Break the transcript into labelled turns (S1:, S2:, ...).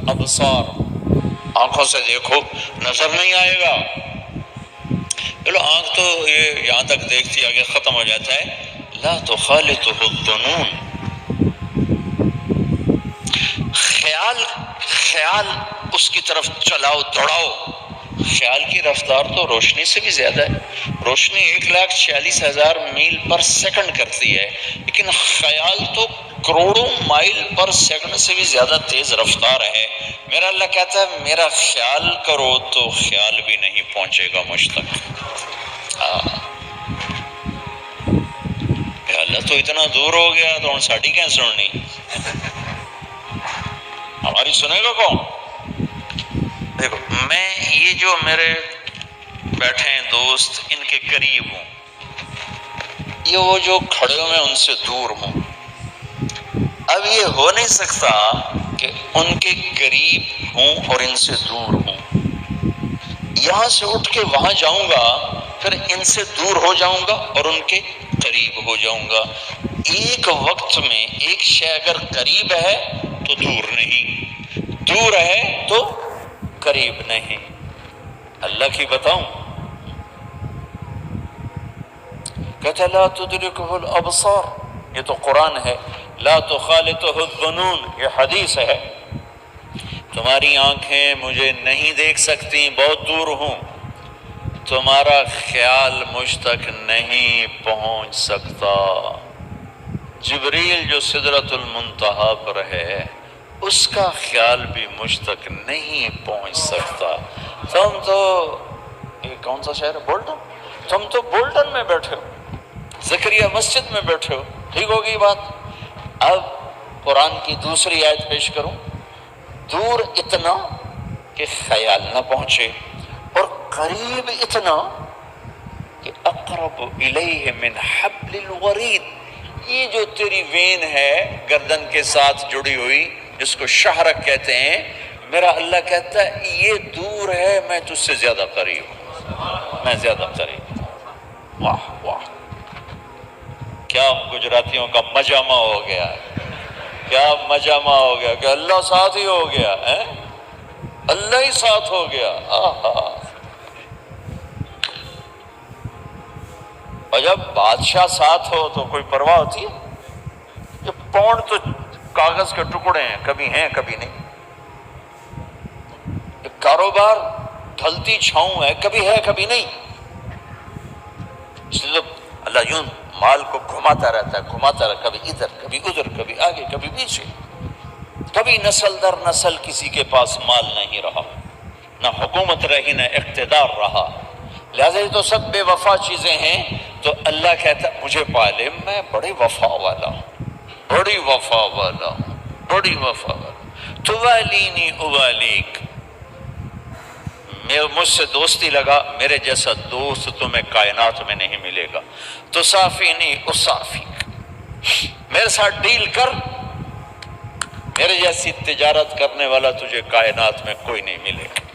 S1: الابصار، آنکھوں سے دیکھو نظر نہیں آئے گا. چلو آنکھ تو یہ یہاں تک دیکھتی آگے ختم ہو جاتا ہے. لا تخالطہ الظنون، خیال اس کی طرف چلاؤ دوڑاؤ. خیال کی رفتار تو روشنی سے بھی زیادہ ہے. روشنی 1,46,000 میل پر سیکنڈ کرتی ہے، لیکن خیال تو کروڑوں مائل پر سیکنڈ سے بھی زیادہ تیز رفتار ہے. میرا اللہ کہتا ہے میرا خیال کرو تو خیال بھی نہیں پہنچے گا مجھ تک. اللہ تو اتنا دور ہو گیا تو ہن ساڈی کیا سننی؟ ہماری سنے گا کون؟ دیکھو میں یہ جو میرے بیٹھے ہیں دوست ان کے قریب ہوں، یہ وہ جو کھڑے ہوئے میں ان سے دور ہوں. اب یہ ہو نہیں سکتا کہ ان کے قریب ہوں اور ان سے دور ہوں. یہاں سے اٹھ کے وہاں جاؤں گا، پھر ان سے دور ہو جاؤں گا اور ان کے قریب ہو جاؤں گا. ایک وقت میں ایک شے اگر قریب ہے تو دور نہیں، دور ہے تو قریب نہیں. اللہ کی بتاؤں، کہتا لا تدرکہ الابصار، یہ تو قرآن ہے. لا تخالطہ الظنون، یہ حدیث ہے. تمہاری آنکھیں مجھے نہیں دیکھ سکتی، بہت دور ہوں. تمہارا خیال مجھ تک نہیں پہنچ سکتا. جبریل جو سدرۃ المنتہا پر ہے اس کا خیال بھی مجھ تک نہیں پہنچ سکتا. تم تو یہ کون سا شہر ہے؟ بولٹن. تم تو بولٹن میں بیٹھے ہو، زکریا مسجد میں بیٹھے ہو. ٹھیک ہوگی بات. اب قرآن کی دوسری آیت پیش کروں. دور اتنا کہ خیال نہ پہنچے اور قریب اتنا کہ اقرب الیہ من حبل الورید. یہ جو تیری وین ہے گردن کے ساتھ جڑی ہوئی جس کو شہرک کہتے ہیں، میرا اللہ کہتا ہے یہ دور ہے، میں تجھ سے زیادہ قریب ہوں، میں زیادہ قریب ہوں. واہ واہ، کیا گجراتیوں کا مجامع ہو گیا ہے، کیا مجامع ہو گیا کہ اللہ ساتھ ہی ہو گیا ہے، اللہ ہی ساتھ ہو گیا. اور جب بادشاہ ساتھ ہو تو کوئی پرواہ ہوتی ہے؟ یہ پونڈ تو کاغذ کے ٹکڑے ہیں، کبھی ہیں کبھی نہیں. یہ کاروبار ڈھلتی چھاؤں ہے، کبھی ہے کبھی نہیں. اس لیے اللہ یوں مال کو گھماتا رہتا ہے، گھماتا رہتا ہے، کبھی ادھر کبھی ادھر، کبھی آگے کبھی پیچھے. کبھی نسل در نسل کسی کے پاس مال نہیں رہا، نہ حکومت رہی نہ اقتدار رہا. لہذا یہ تو سب بے وفا چیزیں ہیں. تو اللہ کہتا ہے مجھے پالے، میں بڑی وفا والا ہوں، بڑی وفا والا ہوں، بڑی وفا والا. توالینی اوالیک، مجھ سے دوستی لگا، میرے جیسا دوست تمہیں کائنات میں نہیں ملے گا. تو صافینی اصافیک، میرے ساتھ ڈیل کر، میرے جیسی تجارت کرنے والا تجھے کائنات میں کوئی نہیں ملے گا.